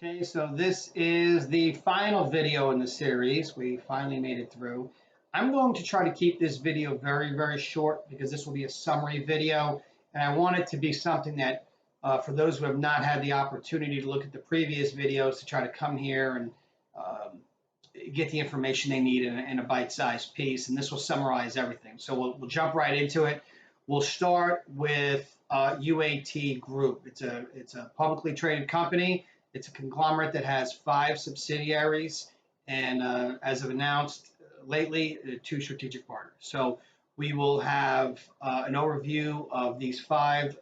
Okay, so this is the final video in the series. We finally made it through. I'm going to try to keep this video very, very short because this will be a summary video. And I want it to be something that, for those who have not had the opportunity to look at the previous videos, to try to come here and get the information they need in a bite-sized piece. And this will summarize everything. So we'll jump right into it. We'll start with UAT Group. It's a publicly traded company. It's a conglomerate that has 5 subsidiaries and, as of announced lately, 2 strategic partners. So we will have an overview of these 5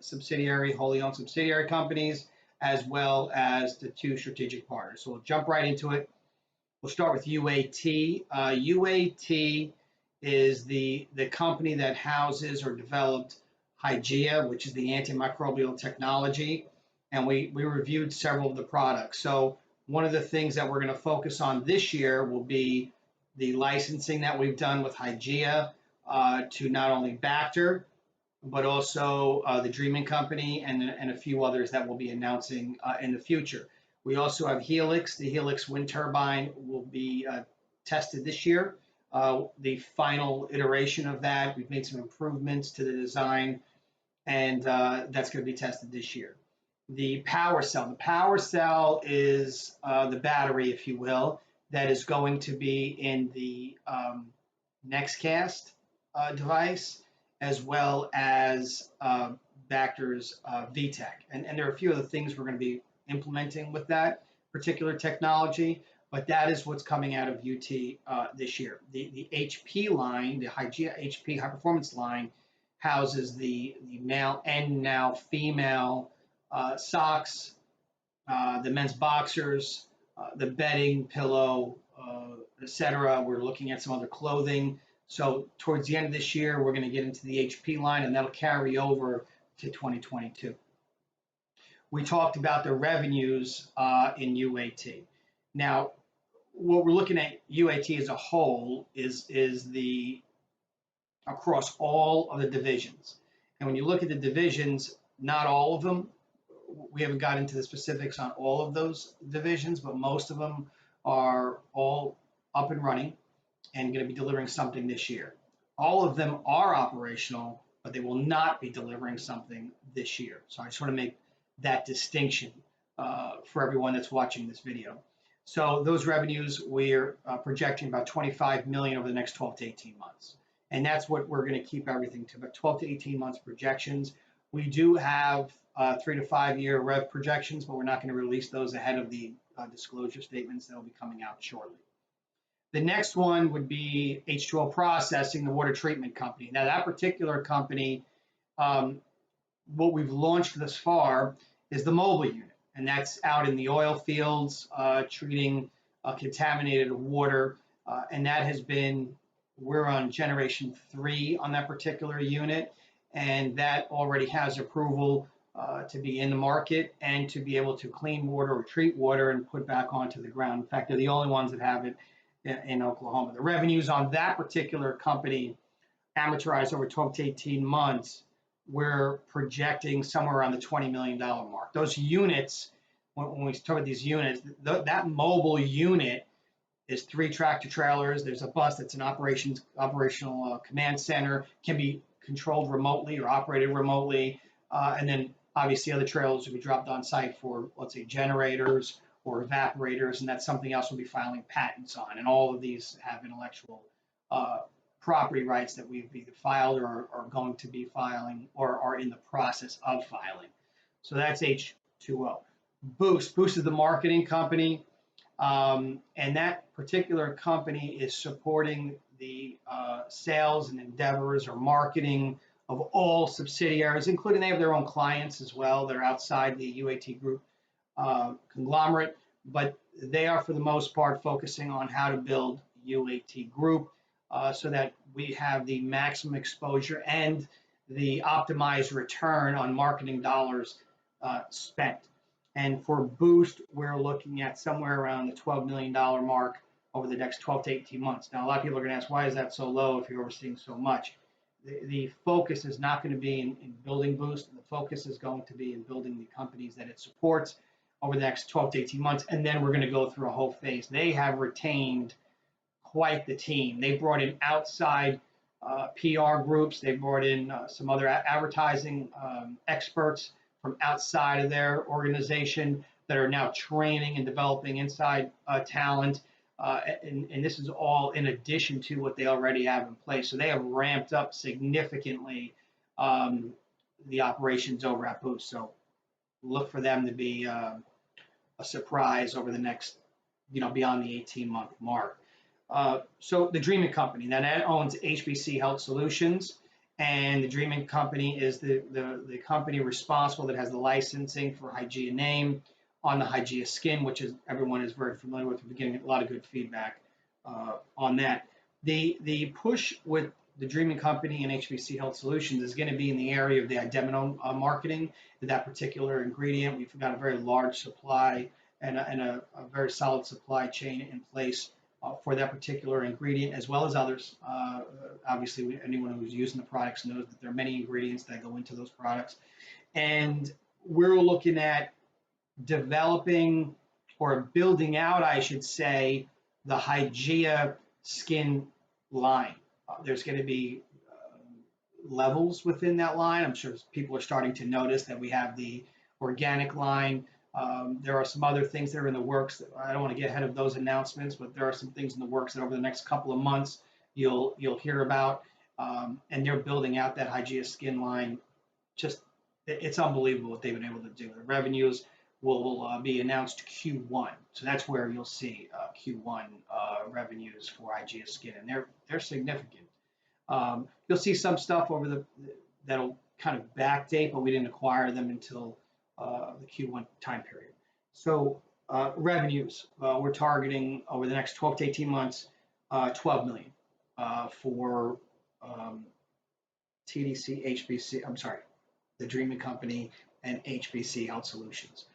wholly owned subsidiary companies, as well as the 2 strategic partners. So we'll jump right into it. We'll start with UAT. UAT is the company that houses or developed Hygieia, which is the antimicrobial technology. And we reviewed several of the products. So one of the things that we're going to focus on this year will be the licensing that we've done with Hygieia to not only Bacter, but also the Dreaming Company and a few others that we'll be announcing in the future. We also have Helix. The Helix wind turbine will be tested this year. The final iteration of that, we've made some improvements to the design, and that's going to be tested this year. The power cell. The power cell is the battery, if you will, that is going to be in the nextcast device, as well as Bacter's VTEC. And there are a few other things we're going to be implementing with that particular technology, but that is what's coming out of UT this year. The HP line, the Hygieia HP high performance line, houses the male and now female socks, the men's boxers, the bedding, pillow, etc. We're looking at some other clothing. So towards the end of this year, we're going to get into the HP line, and that'll carry over to 2022. We talked about the revenues in UAT. Now, what we're looking at UAT as a whole is the across all of the divisions. And when you look at the divisions, not all of them, we haven't got into the specifics on all of those divisions, but most of them are all up and running and going to be delivering something this year. All of them are operational, but they will not be delivering something this year. So I just want to make that distinction for everyone that's watching this video. So those revenues, we're projecting about 25 million over the next 12 to 18 months. And that's what we're going to keep everything to, about 12 to 18 months projections. We do have 3 to 5 year rev projections, but we're not going to release those ahead of the disclosure statements that will be coming out shortly. The next one would be H2O Processing, the water treatment company. Now, that particular company, what we've launched thus far is the mobile unit, and that's out in the oil fields, treating contaminated water, and that has been, we're on generation 3 on that particular unit, and that already has approval to be in the market and to be able to clean water or treat water and put back onto the ground. In fact, they're the only ones that have it in Oklahoma. The revenues on that particular company, amortized over 12 to 18 months, we're projecting somewhere around the $20 million mark. Those units, when we talk about these units, that mobile unit is 3 tractor trailers. There's a bus that's an operational command center, can be controlled remotely or operated remotely. And then obviously other trailers will be dropped on site for, let's say, generators or evaporators, and that's something else we'll be filing patents on. And all of these have intellectual property rights that we've either filed or are going to be filing or are in the process of filing. So that's H2O. Boost is the marketing company, and that particular company is supporting the sales and endeavors or marketing of all subsidiaries, including they have their own clients as well. They're outside the UAT Group conglomerate, but they are for the most part focusing on how to build UAT Group so that we have the maximum exposure and the optimized return on marketing dollars spent. And for Boost, we're looking at somewhere around the $12 million mark over the next 12 to 18 months. Now, a lot of people are going to ask, why is that so low if you're overseeing so much? The focus is not going to be in building Boost. The focus is going to be in building the companies that it supports. over the next 12 to 18 months, and then we're going to go through a whole phase. They have retained quite the team. They brought in outside PR groups. They brought in some other advertising experts from outside of their organization that are now training and developing inside talent. And this is all in addition to what they already have in place. So they have ramped up significantly the operations over at Boost. So look for them to be a surprise over the next, beyond the 18-month mark. So the Dreaming Company that owns HBC Health Solutions, and the Dreaming Company is the company responsible that has the licensing for Hygieia name on the Hygieia skin, which is everyone is very familiar with. We're getting a lot of good feedback on that. The push with the Dreaming Company and HBC Health Solutions is going to be in the area of the identity marketing, that particular ingredient. We've got a very large supply and a very solid supply chain in place for that particular ingredient, as well as others. Obviously, anyone who's using the products knows that there are many ingredients that go into those products. And we're looking at developing or building out, I should say, the Hygieia skin line. There's going to be levels within that line. I'm sure people are starting to notice that we have the organic line. There are some other things that are in the works. I don't want to get ahead of those announcements, but there are some things in the works that over the next couple of months you'll hear about. And they're building out that Hygieia skin line. Just it's unbelievable what they've been able to do. The revenues will be announced Q1, so that's where you'll see Q1 revenues for Hygieia skin, and they're significant. You'll see some stuff over that'll kind of backdate, but we didn't acquire them until the Q1 time period. So revenues, we're targeting over the next 12 to 18 months, 12 million for TDC, HBC, I'm sorry, the Dreaming Company and HBC Health Solutions.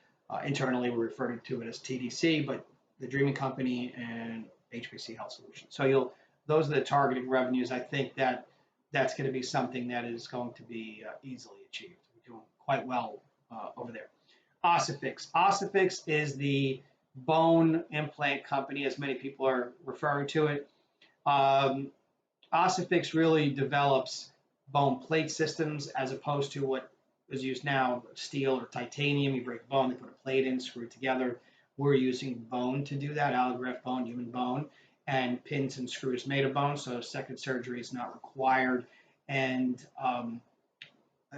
Internally, we refer to it as TDC, but the Dreaming Company and HBC Health Solutions. So those are the targeted revenues. I think that's going to be something that is going to be easily achieved. We're doing quite well over there. Ossifix. Ossifix is the bone implant company, as many people are referring to it. Ossifix really develops bone plate systems as opposed to what is used now, steel or titanium. You break a bone, they put a plate in, screw it together. We're using bone to do that, allograft bone, human bone, and pins and screws made of bone, so second surgery is not required. And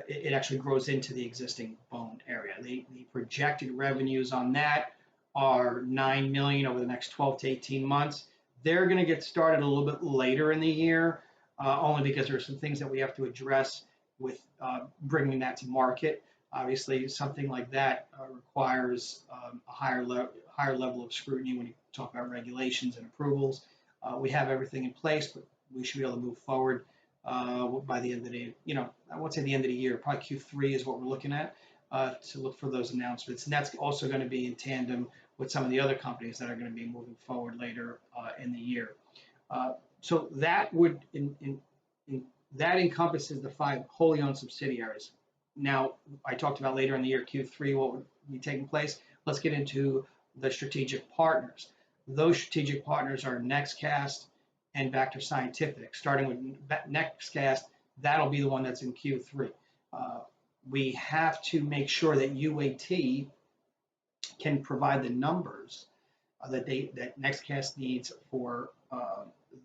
it actually grows into the existing bone area. The projected revenues on that are 9 million over the next 12 to 18 months. They're going to get started a little bit later in the year, only because there are some things that we have to address with bringing that to market. Obviously, something like that requires a higher level of scrutiny when you talk about regulations and approvals. We have everything in place, but we should be able to move forward by the end of the, I won't say the end of the year, probably Q3 is what we're looking at to look for those announcements. And that's also going to be in tandem with some of the other companies that are going to be moving forward later in the year. So that would, that encompasses the 5 wholly owned subsidiaries. Now, I talked about later in the year, Q3, what would be taking place. Let's get into the strategic partners. Those strategic partners are nextcast and Vector Scientific. Starting with nextcast, that'll be the one that's in Q3. We have to make sure that UAT can provide the numbers that nextcast needs for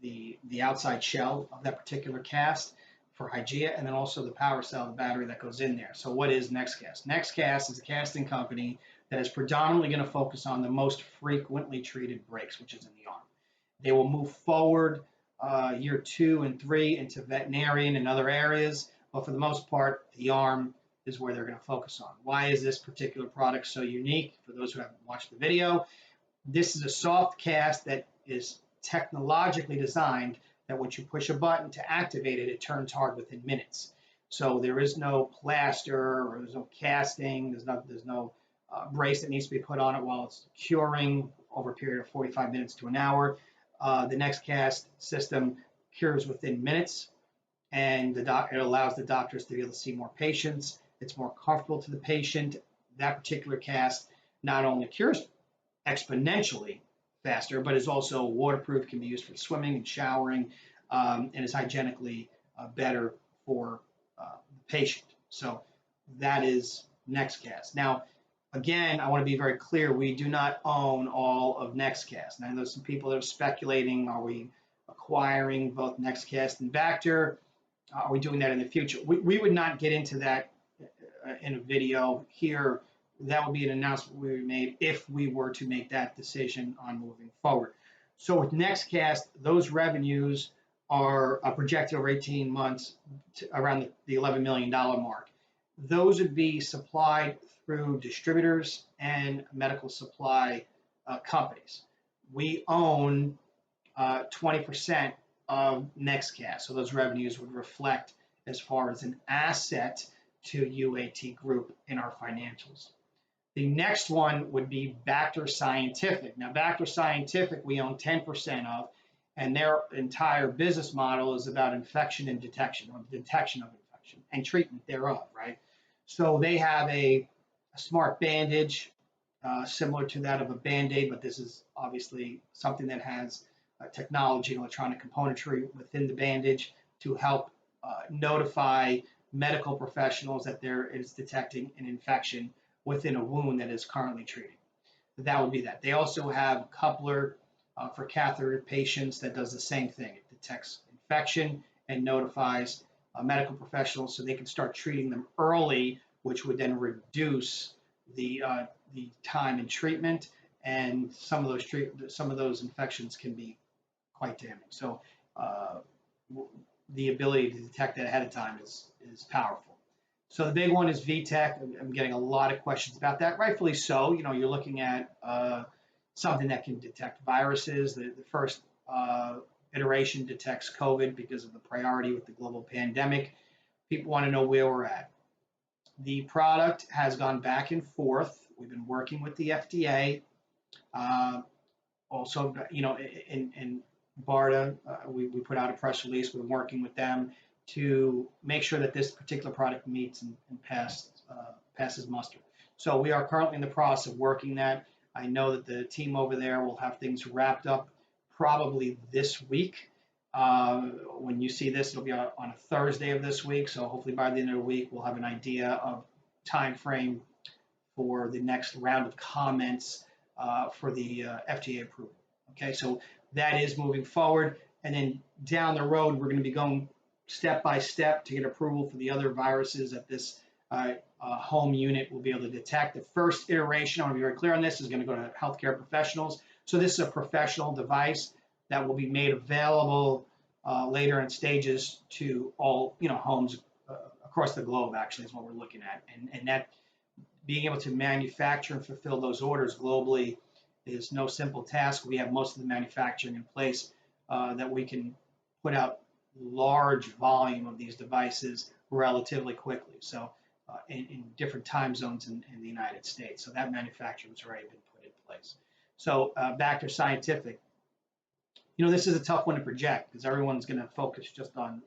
the outside shell of that particular cast for Hygieia, and then also the power cell, the battery that goes in there. So what is nextcast? Nextcast is a casting company that is predominantly going to focus on the most frequently treated breaks, which is in the arm. They will move forward year 2 and 3 into veterinarian and other areas, but for the most part, the arm is where they're going to focus on. Why is this particular product so unique? For those who haven't watched the video, this is a soft cast that is technologically designed that once you push a button to activate it, it turns hard within minutes. So there is no plaster or there's no casting, there's no brace that needs to be put on it while it's curing over a period of 45 minutes to an hour. The nextcast system cures within minutes, and it allows the doctors to be able to see more patients. It's more comfortable to the patient. That particular cast not only cures exponentially faster, but is also waterproof, can be used for swimming and showering, and is hygienically better for the patient. So that is nextcast. Now, again, I want to be very clear, we do not own all of nextcast. And I know some people that are speculating, are we acquiring both nextcast and Vactor? Are we doing that in the future? We would not get into that in a video here. That would be an announcement we would make if we were to make that decision on moving forward. So with nextcast, those revenues are projected over 18 months to around the $11 million mark. Those would be supplied through distributors and medical supply companies. We own 20% of nextcast, so those revenues would reflect as far as an asset to UAT Group in our financials. The next one would be Vactor Scientific. Now, Vactor Scientific, we own 10% of, and their entire business model is about infection and detection, or detection of infection and treatment thereof, right? So they have a smart bandage, similar to that of a Band-Aid, but this is obviously something that has technology and electronic componentry within the bandage to help notify medical professionals that there is detecting an infection within a wound that is currently treating. That would be that. They also have a coupler for catheter patients that does the same thing. It detects infection and notifies medical professionals so they can start treating them early, which would then reduce the time in treatment, and some of those infections can be quite damaging. So the ability to detect that ahead of time is powerful. So the big one is VTEC. I'm getting a lot of questions about that, rightfully so. You know, you're looking at something that can detect viruses. The first iteration detects COVID because of the priority with the global pandemic. People want to know where we're at. The product has gone back and forth. We've been working with the FDA. Also, you know, in BARDA, we put out a press release. We're working with them to make sure that this particular product meets and passes muster. So we are currently in the process of working that. I know that the team over there will have things wrapped up probably this week. When you see this, it'll be on a Thursday of this week. So hopefully by the end of the week, we'll have an idea of time frame for the next round of comments for the FDA approval. Okay, so that is moving forward. And then down the road, we're going to be going step by step to get approval for the other viruses that this home unit will be able to detect. The first iteration, I want to be very clear on this, is going to go to healthcare professionals. So this is a professional device that will be made available later in stages to all homes across the globe. Actually, is what we're looking at, and that being able to manufacture and fulfill those orders globally is no simple task. We have most of the manufacturing in place that we can put out large volume of these devices relatively quickly. So in different time zones in the United States. So that manufacturing has already been put in place. So Vactor Scientific, this is a tough one to project because everyone's going to focus just on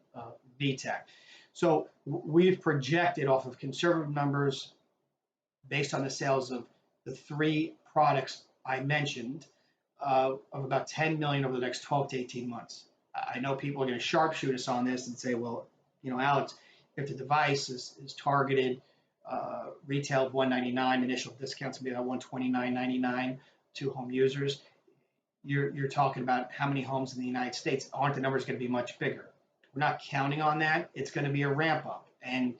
VTEC. So we've projected off of conservative numbers based on the sales of the three products I mentioned of about 10 million over the next 12 to 18 months. I know people are going to sharpshoot us on this and say, well, Alex, if the device is targeted retail of $199, initial discounts will be about $129.99 to home users, you're talking about how many homes in the United States. Aren't the numbers going to be much bigger? We're not counting on that. It's going to be a ramp up, and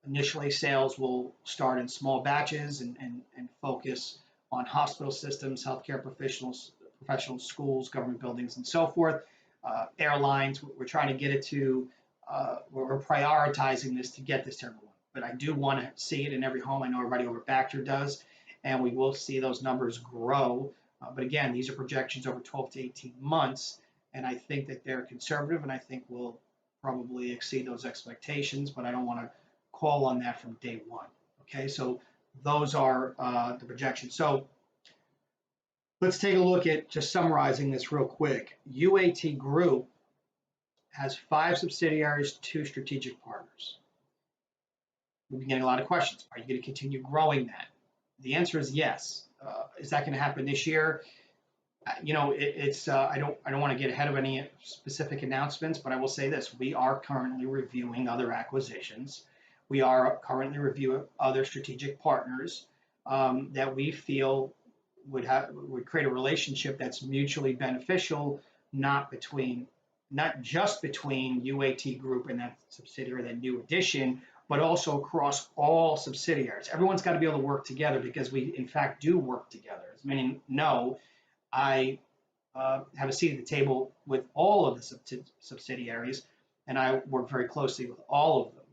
initially sales will start in small batches and focus on hospital systems, healthcare professionals, schools, government buildings, and so forth. Airlines, we're trying to get it to, we're prioritizing this to get this to everyone. But I do want to see it in every home. I know everybody over Vactor does, and we will see those numbers grow. But again, these are projections over 12 to 18 months, and I think that they're conservative, and I think we'll probably exceed those expectations, but I don't want to call on that from day one. Okay, so those are the projections. So let's take a look at just summarizing this real quick. UAT Group has 5 subsidiaries, 2 strategic partners. We've been getting a lot of questions. Are you going to continue growing that? The answer is yes. Is that going to happen this year? I don't want to get ahead of any specific announcements, but I will say this: we are currently reviewing other acquisitions. We are currently reviewing other strategic partners that we feel would create a relationship that's mutually beneficial, not just between UAT Group and that subsidiary, that new addition, but also across all subsidiaries. Everyone's got to be able to work together because we, in fact, do work together. As many know, I have a seat at the table with all of the subsidiaries, and I work very closely with all of them.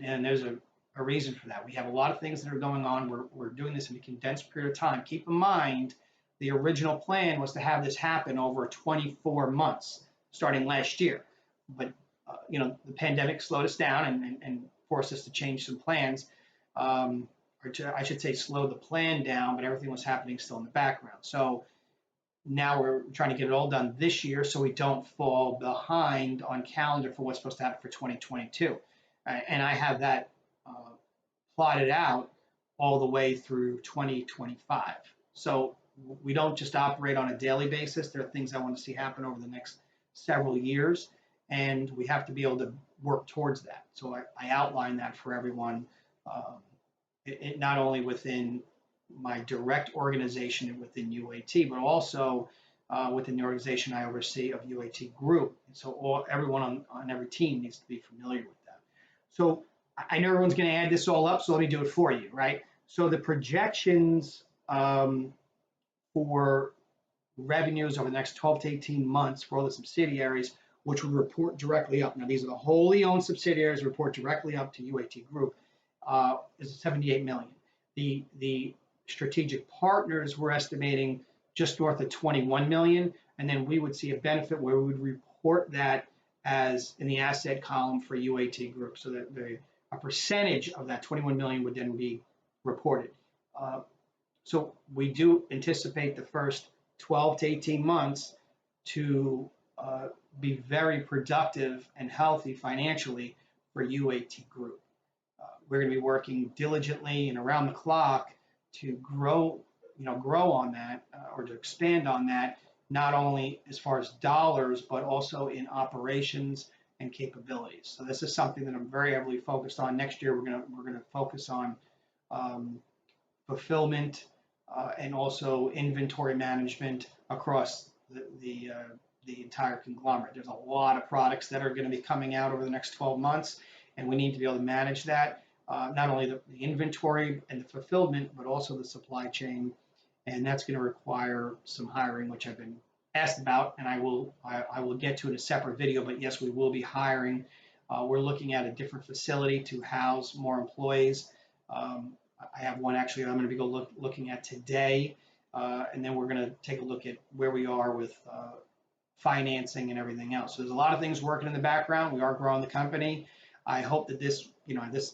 And there's a reason for that. We have a lot of things that are going on. We're doing this in a condensed period of time. Keep in mind, the original plan was to have this happen over 24 months, starting last year. But the pandemic slowed us down and forced us to change some plans, I should say, slow the plan down. But everything was happening still in the background. So now we're trying to get it all done this year so we don't fall behind on calendar for what's supposed to happen for 2022. And I have that plotted out all the way through 2025. So we don't just operate on a daily basis. There are things I want to see happen over the next several years, and we have to be able to work towards that. So I outline that for everyone, not only within my direct organization and within UAT, but also within the organization I oversee of UAT Group. And so everyone on every team needs to be familiar with that. So I know everyone's going to add this all up, so let me do it for you, right? So the projections for revenues over the next 12 to 18 months for all the subsidiaries, which would report directly up. Now, these are the wholly owned subsidiaries report directly up to UAT Group, is 78 million. The strategic partners we're estimating just north of 21 million, and then we would see a benefit where we would report that as in the asset column for UAT Group, so that a percentage of that 21 million would then be reported. So we do anticipate the first 12 to 18 months to be very productive and healthy financially for UAT Group. We're going to be working diligently and around the clock to grow on that or to expand on that, not only as far as dollars, but also in operations and capabilities. So this is something that I'm very heavily focused on. Next year, we're going to focus on fulfillment and also inventory management across the entire conglomerate. There's a lot of products that are going to be coming out over the next 12 months, and we need to be able to manage that. Not only the inventory and the fulfillment, but also the supply chain. And that's going to require some hiring, which I've been asked about, and I will get to in a separate video. But yes, we will be hiring. We're looking at a different facility to house more employees. I have one actually that I'm going to be looking at today, and then we're going to take a look at where we are with financing and everything else. So there's a lot of things working in the background. We are growing the company. I hope that this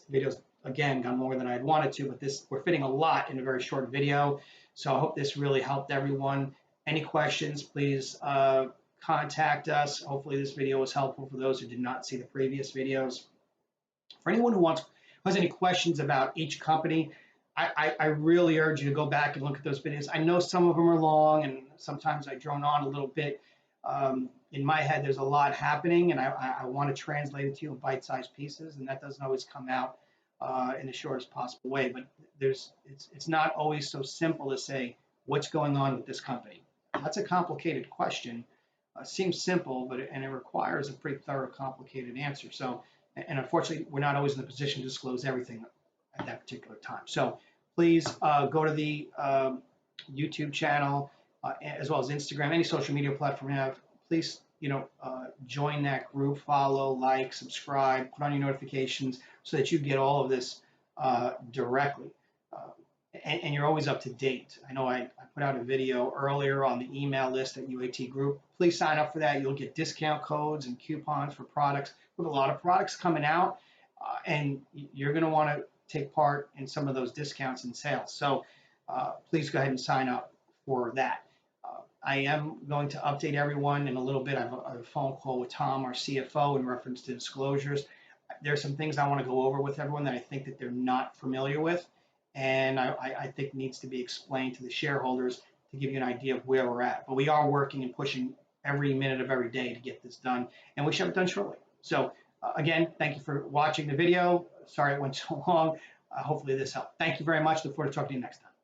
video's again gone longer than I'd wanted to, but we're fitting a lot in a very short video. So I hope this really helped everyone. Any questions, please contact us. Hopefully this video was helpful for those who did not see the previous videos. For anyone who has any questions about each company, I really urge you to go back and look at those videos. I know some of them are long, and sometimes I drone on a little bit. In my head, there's a lot happening, and I want to translate it to you in bite-sized pieces, and that doesn't always come out in the shortest possible way. But it's not always so simple to say what's going on with this company. That's a complicated question. Seems simple, but it requires a pretty thorough, complicated answer. So, and unfortunately, we're not always in the position to disclose everything at that particular time. So please go to the YouTube channel as well as Instagram, any social media platform you have. Please, join that group, follow, like, subscribe, put on your notifications so that you get all of this directly. And you're always up to date. I know I put out a video earlier on the email list at UAT Group. Please sign up for that. You'll get discount codes and coupons for products. We have a lot of products coming out, and you're going to want to take part in some of those discounts and sales. So please go ahead and sign up for that. I am going to update everyone in a little bit. I have a phone call with Tom, our CFO, in reference to disclosures. There's some things I want to go over with everyone that I think that they're not familiar with. and I think needs to be explained to the shareholders to give you an idea of where we're at. But we are working and pushing every minute of every day to get this done, and we should have it done shortly. So again, thank you for watching the video. Sorry it went so long. Hopefully this helped. Thank you very much. Look forward to talking to you next time.